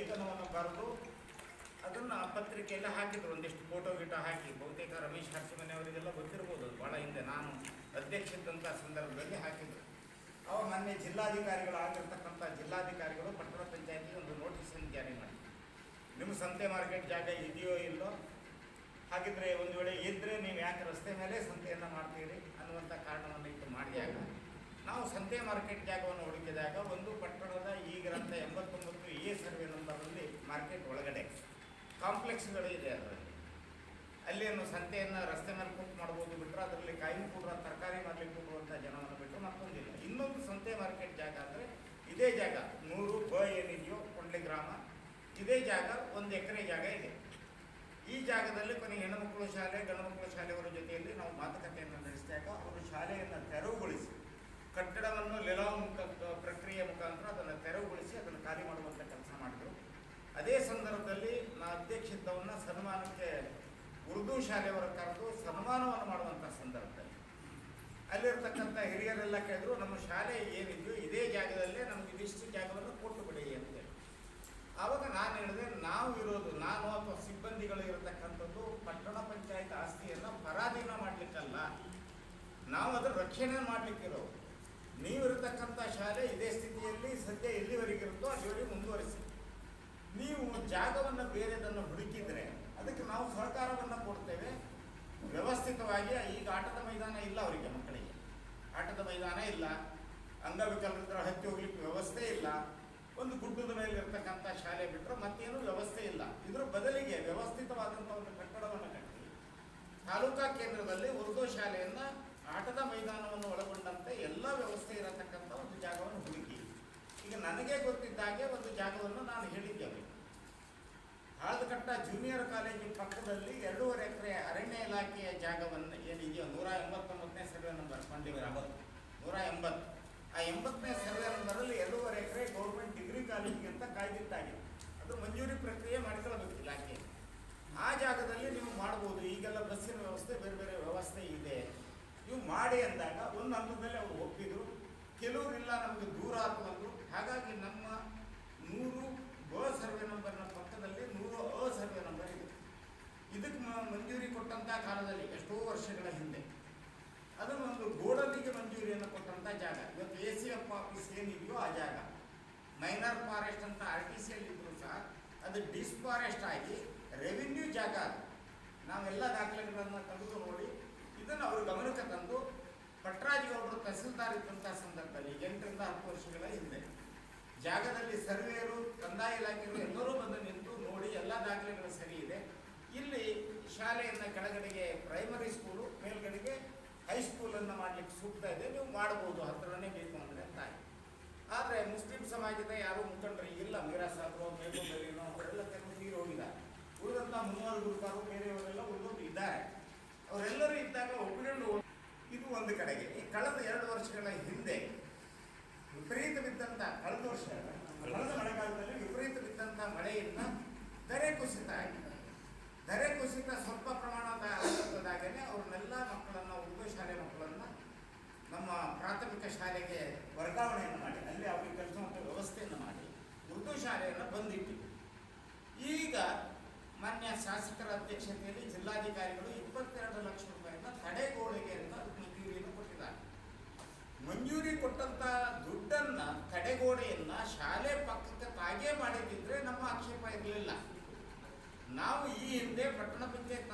ಲೇಖನವನ್ನು ಬರೆದು ಅದನ್ನು ಪತ್ರಿಕೆಯಲ್ಲಿ ಹಾಕಿದ್ರು, ಒಂದಿಷ್ಟು ಫೋಟೋ ಗಿಟೋ ಹಾಕಿ. ಬಹುತೇಕ ರಮೇಶ್ ಹರ್ಷಮನೆ ಅವರಿಗೆಲ್ಲ ಗೊತ್ತಿರ್ಬೋದು, ಅದು ಭಾಳ ಹಿಂದೆ ನಾನು ಅಧ್ಯಕ್ಷಿದ್ದಂಥ ಸಂದರ್ಭದಲ್ಲಿ ಹಾಕಿದ್ರು. ಅವ ಮೊನ್ನೆ ಜಿಲ್ಲಾಧಿಕಾರಿಗಳು ಆಗಿರ್ತಕ್ಕಂಥ ಜಿಲ್ಲಾಧಿಕಾರಿಗಳು ಪಟ್ಟಣ ಪಂಚಾಯತಿಗೆ ಒಂದು ನೋಟಿಸನ್ನು ಜಾರಿ ಮಾಡಿ, ನಿಮ್ಮ ಸಂತೆ ಮಾರ್ಕೆಟ್ ಜಾಗ ಇದೆಯೋ ಇಲ್ಲೋ, ಹಾಗಿದ್ರೆ ಒಂದು ವೇಳೆ ಇದ್ದರೆ ನೀವು ಯಾಕೆ ರಸ್ತೆ ಮೇಲೆ ಸಂತೆಯನ್ನು ಮಾಡ್ತೀರಿ ಅನ್ನುವಂಥ ಕಾರಣವನ್ನು ಇಟ್ಟು ಮಾಡಿದಾಗ ನಾವು ಸಂತೆ ಮಾರ್ಕೆಟ್ ಜಾಗವನ್ನು ಹುಡುಕಿದಾಗ ಒಂದು ಪಟ್ಟಣದ ಈಗಿರಂಥ 89A ಸರ್ವೆ ನಂಬರಲ್ಲಿ ಮಾರ್ಕೆಟ್ ಒಳಗಡೆ ಕಾಂಪ್ಲೆಕ್ಸ್ಗಳು ಇದೆ. ಅದರಲ್ಲಿ ಅಲ್ಲಿಯನ್ನು ಸಂತೆಯನ್ನು ರಸ್ತೆ ಮೇಲೆ ಕೂತು ಮಾಡ್ಬೋದು ಬಿಟ್ಟರೆ ಅದರಲ್ಲಿ ಕಾಯಿ ಕೂಡುವ ತರಕಾರಿ ಮಾಡಲಿಕ್ಕೆ ಕೂಡುವಂಥ ಜನವನ್ನು ಬಿಟ್ಟು ಮತ್ತೊಂದಿಲ್ಲ. ಇನ್ನೊಂದು ಸಂತೆ ಮಾರ್ಕೆಟ್ ಜಾಗ ಅಂದರೆ ಇದೇ ಜಾಗ 100 ಬ ಏನಿದೆಯೋ ಕೊಂಡ್ಲಿ ಗ್ರಾಮ, ಇದೇ ಜಾಗ 1 ಎಕರೆ ಜಾಗ ಇದೆ. ಈ ಜಾಗದಲ್ಲಿ ಕೊನೆಗೆ ಹೆಣ್ಣುಮಕ್ಕಳು ಶಾಲೆ ಗಂಡು ಮಕ್ಕಳು ಶಾಲೆಯವರ ಜೊತೆಯಲ್ಲಿ ನಾವು ಮಾತುಕತೆಯನ್ನು ನಡೆಸಿದಾಗ ಅವರು ಶಾಲೆಯನ್ನು ತೆರವುಗೊಳಿಸಿ ಕಟ್ಟಡವನ್ನು ಲೆಲಾವ್ ಪ್ರಕ್ರಿಯೆ ಮುಖಾಂತರ ಅದನ್ನು ತೆರವುಗೊಳಿಸಿ ಅದನ್ನು ಖಾಲಿ ಮಾಡುವಂಥ ಕೆಲಸ ಮಾಡಿದರು. ಅದೇ ಸಂದರ್ಭದಲ್ಲಿ ನಾ ಅಧ್ಯಕ್ಷಿದ್ದವನ್ನು ಸನ್ಮಾನಕ್ಕೆ ಉರ್ದು ಶಾಲೆಯವರ ಕರೆದು ಸನ್ಮಾನವನ್ನು ಮಾಡುವಂಥ ಸಂದರ್ಭದಲ್ಲಿ ಅಲ್ಲಿರ್ತಕ್ಕಂಥ ಹಿರಿಯರೆಲ್ಲ ಕೇಳಿದ್ರು, ನಮ್ಮ ಶಾಲೆ ಏನಿದೆಯೋ ಇದೇ ಜಾಗದಲ್ಲೇ ನಮಗೆ ಇದಿಷ್ಟು ಜಾಗವನ್ನು ಕೊಟ್ಟು ಬಿಡಿ ಅಂತೇಳಿ. ಆವಾಗ ನಾನು ಹೇಳಿದೆ, ನಾವು ಇರೋದು, ನಾನು ಅಥವಾ ಸಿಬ್ಬಂದಿಗಳು ಇರತಕ್ಕಂಥದ್ದು ಪಟ್ಟಣ ಪಂಚಾಯತ್ ಆಸ್ತಿಯನ್ನು ಪರಾಧೀನ ಮಾಡಲಿಕ್ಕಲ್ಲ, ನಾವು ಅದರ ರಕ್ಷಣೆ ಮಾಡಲಿಕ್ಕಿರೋದು. ನೀವಿರತಕ್ಕಂಥ ಶಾಲೆ ಇದೇ ಸ್ಥಿತಿಯಲ್ಲಿ ಸದ್ಯ ಎಲ್ಲಿವರೆಗಿರುತ್ತೋ ಅಲ್ಲಿವರೆಗೆ ಮುಂದುವರಿಸಿ. ನೀವು ಜಾಗವನ್ನು ಬೇರೆದನ್ನು ಹುಡುಕಿದರೆ ಅದಕ್ಕೆ ನಾವು ಸಹಕಾರವನ್ನು ಕೊಡ್ತೇವೆ. ವ್ಯವಸ್ಥಿತವಾಗಿ ಈಗ ಆಟದ ಮೈದಾನ ಇಲ್ಲ, ಅವರಿಗೆ ಮಕ್ಕಳಿಗೆ ಆಟದ ಮೈದಾನ ಇಲ್ಲ, ಅಂಗವಿಕಲರ ಹತ್ತಿ ಹೋಗ್ಲಿಕ್ಕೆ ವ್ಯವಸ್ಥೆ ಇಲ್ಲ, ಒಂದು ಗುಡ್ಡದ ಮೇಲೆ ಇರ್ತಕ್ಕಂಥ ಶಾಲೆ ಬಿಟ್ಟರೆ ಮತ್ತೇನೂ ವ್ಯವಸ್ಥೆ ಇಲ್ಲ. ಇದರ ಬದಲಿಗೆ ವ್ಯವಸ್ಥಿತವಾದಂಥ ಒಂದು ಕಟ್ಟಡವನ್ನು ಕಟ್ಟಿ ತಾಲೂಕಾ ಕೇಂದ್ರದಲ್ಲಿ ಉರ್ದು ಶಾಲೆಯನ್ನು ಆಟದ ಮೈದಾನವನ್ನು ಒಳಗೊಂಡಂತೆ ಎಲ್ಲ ವ್ಯವಸ್ಥೆ ಇರತಕ್ಕಂಥ ಒಂದು ಜಾಗವನ್ನು ಹುಡುಕಿ. ಈಗ ನನಗೆ ಗೊತ್ತಿದ್ದಾಗೆ ಒಂದು ಜಾಗವನ್ನು ನಾನು ಹೇಳಿದ್ದೇವೆ, ಹಾಳದಕಟ್ಟ ಜೂನಿಯರ್ ಕಾಲೇಜು ಪಕ್ಕದಲ್ಲಿ 2.5 ಎಕರೆ ಅರಣ್ಯ ಇಲಾಖೆಯ ಜಾಗವನ್ನು ಏನಿದೆಯೋ 189ನೇ ಸರ್ವೆ ನಂಬರ್ ಕೊಂಡಿದ್ದೀರ 180, ಆ 80ನೇ ಸರ್ವೆ ನಂಬರಲ್ಲಿ 2.5 ಎಕರೆ ಗೌರ್ಮೆಂಟ್ ಡಿಗ್ರಿ ಕಾಲೇಜಿಗೆ ಅಂತ ಕಾಯ್ದಿಟ್ಟಾಗಿದೆ. ಅದು ಮಂಜೂರಿ ಪ್ರಕ್ರಿಯೆ ಮಾಡಿಕೊಳ್ಳಬೇಕು ಇಲಾಖೆ. ಆ ಜಾಗದಲ್ಲಿ ನೀವು ಮಾಡ್ಬೋದು, ಈಗೆಲ್ಲ ಬಸ್ಸಿನ ವ್ಯವಸ್ಥೆ ಬೇರೆ ಬೇರೆ ವ್ಯವಸ್ಥೆ ಇದೆ, ನೀವು ಮಾಡಿ ಅಂದಾಗ ಒಂದು ಹಂತದಲ್ಲಿ ಅವರು ಒಪ್ಪಿದ್ರು. ಕೆಲವರಿಲ್ಲ ನಮಗೆ ದೂರ ಆಗ್ತಂದ್ರು. ಹಾಗಾಗಿ ನಮ್ಮ 100 ಬ ಸರ್ವೆ ನಂಬರ್ನ ಪಕ್ಕದಲ್ಲಿ 100 ಅ ಸರ್ವೆ ನಂಬರ್ ಇದೆ. ಇದಕ್ಕೆ ಮಂಜೂರಿ ಕೊಟ್ಟಂಥ ಕಾಲದಲ್ಲಿ ಎಷ್ಟೋ ವರ್ಷಗಳ ಹಿಂದೆ ಅದನ್ನು ಒಂದು ಗೋಡಲಿಗೆ ಮಂಜೂರಿಯನ್ನು ಕೊಟ್ಟಂಥ ಜಾಗ. ಇವತ್ತು ACF ಆಫೀಸ್ ಏನಿದೆಯೋ ಆ ಜಾಗ ಮೈನರ್ ಫಾರೆಸ್ಟ್ ಅಂತ RTC ಇದ್ದರೂ ಸಹ ಅದು ಡಿಸ್ಫಾರೆಸ್ಟ್ ಆಗಿ ರೆವಿನ್ಯೂ ಜಾಗ. ಅದು ನಾವೆಲ್ಲ ದಾಖಲೆಗಳನ್ನು ತೆಗೆದು ನೋಡಿ ಇದನ್ನು ಅವರು ಗಮನಕ್ಕೆ ತಂದು ಪಟ್ರಾಜಿಗೌಡರು ತಹಸೀಲ್ದಾರ್ ಇದ್ದಂಥ ಸಂದರ್ಭದಲ್ಲಿ 8ರಿಂದ 10 ವರ್ಷಗಳ ಹಿಂದೆ ಜಾಗದಲ್ಲಿ ಸರ್ವೇಯರು ಕಂದಾಯ ಇಲಾಖೆಗಳು ಎಲ್ಲರೂ ಬಂದು ನಿಂತು ನೋಡಿ ಎಲ್ಲ ದಾಖಲೆಗಳು ಸರಿ ಇದೆ, ಇಲ್ಲಿ ಶಾಲೆಯನ್ನು ಕೆಳಗಡೆಗೆ ಪ್ರೈಮರಿ ಸ್ಕೂಲು ಮೇಲ್ಗಡೆಗೆ ಹೈಸ್ಕೂಲನ್ನು ಮಾಡಲಿಕ್ಕೆ ಸೂಕ್ತ ಇದೆ, ನೀವು ಮಾಡ್ಬೋದು, ಹತ್ತಿರನೇ ಬೇಕು ಅಂದರೆ ಅಂತ. ಆದರೆ ಮುಸ್ಲಿಂ ಸಮಾಜದ ಯಾರೂ ಮುಖಂಡರು ಇಲ್ಲ, ಮೀರಾ ಸಾಬ್ರು ಮೇಲ್ಗೊಂಡರೇನೋ ಅವರೆಲ್ಲ ಕೆಲವು ನೀರು ಹೋಗಿದ್ದಾರೆ. ಉಳಿದಂಥ 3 ಗುರುಕಾರು ಬೇರೆಯವರೆಲ್ಲ ಉಳಿದವರು ಇದ್ದಾರೆ. ಅವರೆಲ್ಲರೂ ಇದ್ದಾಗ ಒಪ್ಪಿಕೊಂಡು ಇದು ಒಂದು ಕಡೆಗೆ. ಈ ಕಳೆದ 2 ವರ್ಷಗಳ ಹಿಂದೆ ವಿಪರೀತ ಬಿದ್ದಂಥ ಕಳೆದ ಮಳೆಗಾಲದಲ್ಲಿ ವಿಪರೀತ ಬಿದ್ದಂಥ ಮಳೆಯಿಂದ ಧರೆ ಕುಸಿತ ಆಗಿದೆ. ಧರೆ ಕುಸಿತ ಸ್ವಲ್ಪ ಪ್ರಮಾಣದ ಆಗದಾಗಲೇ ಅವ್ರನ್ನೆಲ್ಲ ಮಕ್ಕಳನ್ನು, ಉರ್ದು ಶಾಲೆ ಮಕ್ಕಳನ್ನು ನಮ್ಮ ಪ್ರಾಥಮಿಕ ಶಾಲೆಗೆ ವರ್ಗಾವಣೆಯನ್ನು ಮಾಡಿ ಅಲ್ಲಿ ಅವ್ರಿಗೆ ಕೆಲಸ ಮತ್ತು ವ್ಯವಸ್ಥೆಯನ್ನು ಮಾಡಿ ಉರ್ದು ಶಾಲೆಯನ್ನು ಬಂದಿಟ್ಟಿವಿ. ಈಗ ಮಾನ್ಯ ಶಾಸಕರ ಅಧ್ಯಕ್ಷತೆಯಲ್ಲಿ ಜಿಲ್ಲಾಧಿಕಾರಿಗಳು 22 ಲಕ್ಷ ರೂಪಾಯಿನ ತಡೆಗೋಡೆಗೆ ಅಂತ ಮಂಜೂರಿಯನ್ನು ಕೊಟ್ಟಿದ್ದಾರೆ. ಮಂಜೂರಿ ಕೊಟ್ಟಂಥ ದುಡ್ಡನ್ನು, ತಡೆಗೋಡೆಯನ್ನು ಶಾಲೆ ಪಕ್ಕಕ್ಕೆ ತಾಗೇ ಮಾಡಿದ್ದಿದ್ರೆ ನಮ್ಮ ಆಕ್ಷೇಪ ಇರಲಿಲ್ಲ. ನಾವು ಈ ಹಿಂದೆ ಪಟ್ಟಣ ಪಂಚಾಯತ್